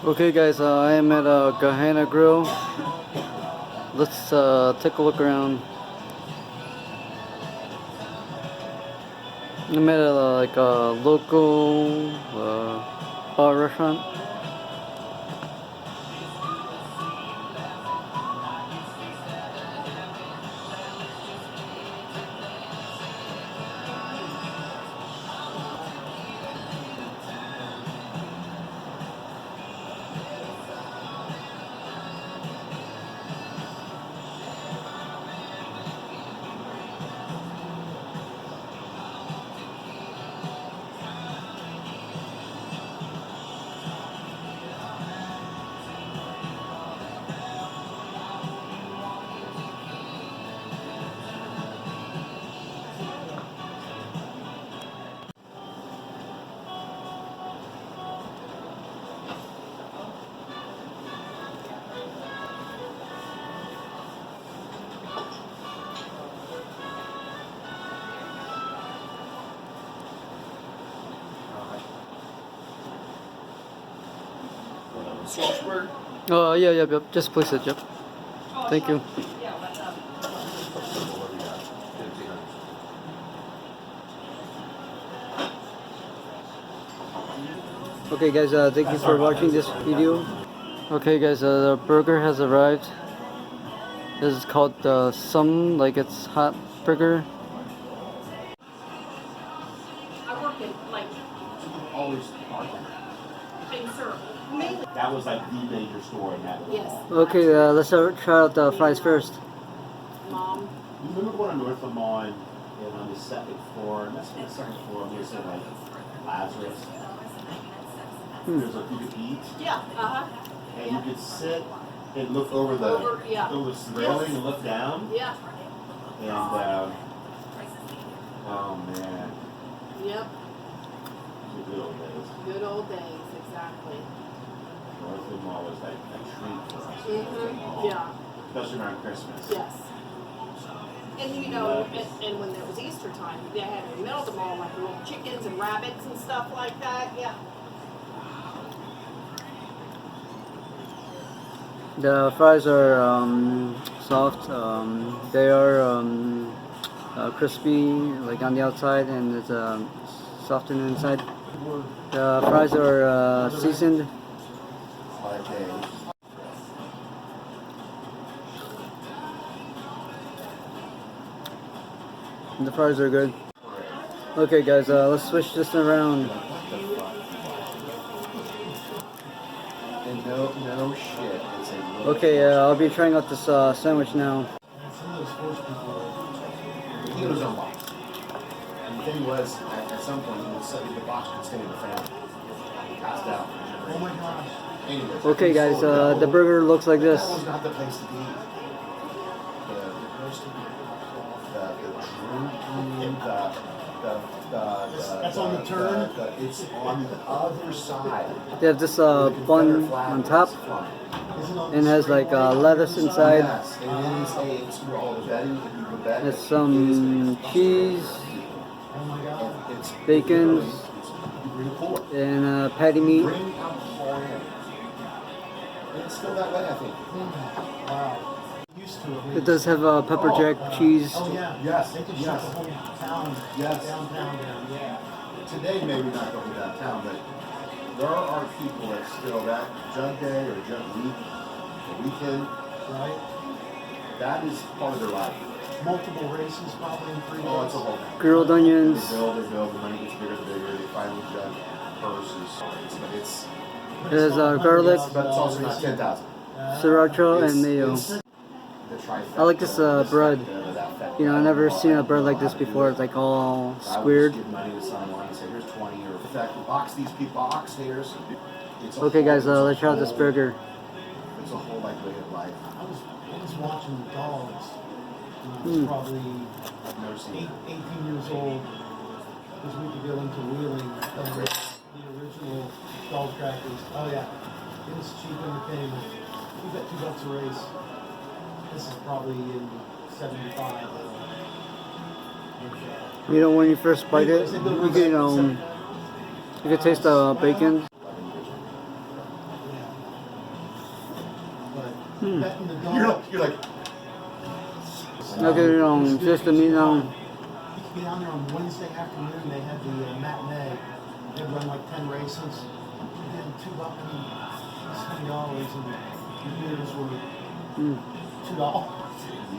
Okay guys, I am at Gahanna Grill. Let's take a look around. I'm at like a local bar restaurant. Swashburg? Oh yeah, yep. Just place it, yep. Thank you. Okay guys, thank you for watching this video. Okay guys, the burger has arrived. This is called like it's hot burger. I work in like Always in syrup. that was like the major store in that. Yes. Okay, let's try out the fries first. Mom. You remember going on North Lamont and on the second floor, and that's on the second floor, there's like Lazarus. There's a you could eat, Yeah. and you could sit and look over the Over, yeah. over the railing and look down. Yeah. And oh man, Yep. the good old days. Good old days. Exactly. North Lamont was like a treat for us. North Lamont. Yeah. Especially around Christmas. Yes. And you know, and when there was Easter time, they had in the middle of the mall like little chickens and rabbits and stuff like that. Yeah. The fries are soft. They are crispy, like on the outside, and it's soft on the inside. The fries are seasoned. And the fries are good. Okay, guys, let's switch this around. And no shit. It's a Okay, I'll be trying out this sandwich now. He was unlocked. And the thing was, at some point, he would say the box could stay in the family. Passed out. Oh my gosh. Anyways, Okay, guys, the burger looks like this. That was not the place to be. That's on the turn. It's on the other side. They have this bun on top, and has like lettuce inside. Yes, and it is eggs through all the bedding. If you can bet. There's some cheese, bacon, and patty meat. Bring alcohol in. And it's still that way, I think. Wow. Used to it. It does have pepper jack cheese. Oh yeah. Yes. They could shut the whole town. Yes. Downtown down. Yeah. Today maybe not going downtown, but there are people that still that jug day or jug week, the weekend, right? That is part of their life. Multiple races probably in 3 days. Oh, it's a whole Grilled onions. They build, the money gets bigger and bigger, they finally jug purses. But it's It has garlic, but it's also not 10,000. sriracha, and mayo. I like this bread. You know, I've never seen a bread like this before. It's like all squared. Okay, guys, let's try out this burger. It's a whole like way of life. I was watching the dogs. I was probably 18 years old. Because we could go into Wheeling. The original dog crackers. Oh yeah, it was cheap entertainment. We got $2 a race. This is probably in 75. You know, when you first bite it, you can taste the bacon. petting the dog. You're like, Okay, just the meat now. You could be down there on Wednesday afternoon. They had the matinee. They'd run like 10 races. You did $2 and the beers were $2.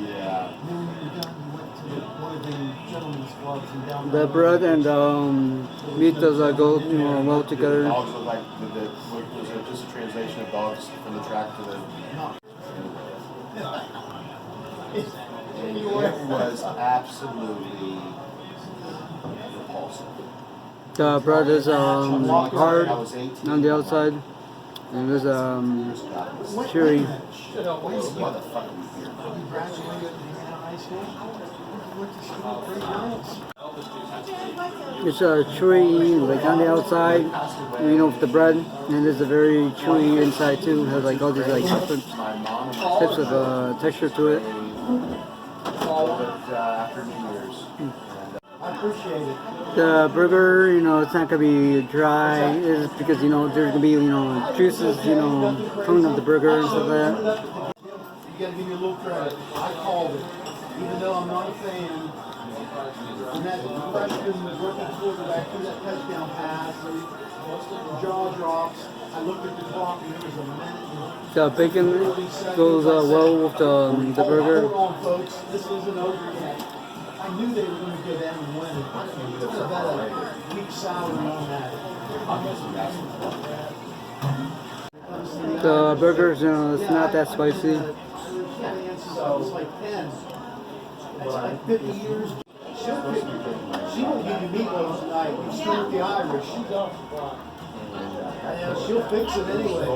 yeah. And then when you were done, you went to one of the gentlemen's clubs in downtown. The bread and meat does go well together. Dogs look like was it just a translation of dogs from the track to the. And it was absolutely repulsive. The bread is hard I was 18. on the outside, and it's chewy. Why the fuck are we here? You graduated from high school. You went to school for 8 minutes. It's chewy, like on the outside, with the bread, and it's a very chewy inside too. It has like all these like different types of texture to it. After New Year's. I appreciate it. The burger, it's not gonna be dry. It's because there's gonna be juices, coming up the burger and stuff like that. You gotta give me a little credit. I called it, even though I'm not a fan. And that freshman rookie quarterback threw that touchdown pass, jaw drops. I looked at the clock and it was a minute. The bacon goes well with the burger. Hold on, folks. This isn't over yet. I knew they were going to go down and win. It was about a week salary on that. The burgers, it's not that spicy. It's like 10. That's like 50 years. She won't give you meatloaf tonight. You still with the Irish. Yeah, she'll fix it anyways.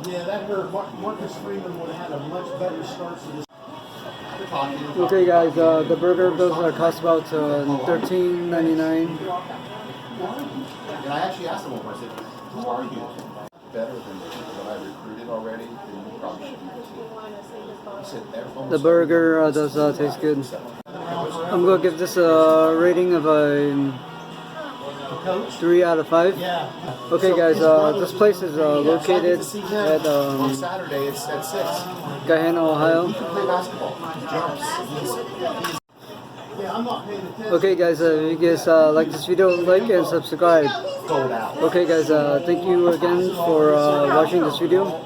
Yeah, that hurt. Marcus Freeman would have had a much better start to this. Okay, guys, the burger does cost about $13.99. And I actually asked him one more, I said, who are you? Better than what I recruited already, then you probably should be. He said, The burger does taste good. I'm gonna give this a rating of a 3 out of 5. Yeah. Okay, guys, this place is located at on Saturday, it's at 6. Gahanna, Ohio. He can play basketball. He jumps. Yeah, I'm not paying attention. Okay, guys, if you guys like this video, like and subscribe. Sold out. Okay, guys, thank you again for watching this video.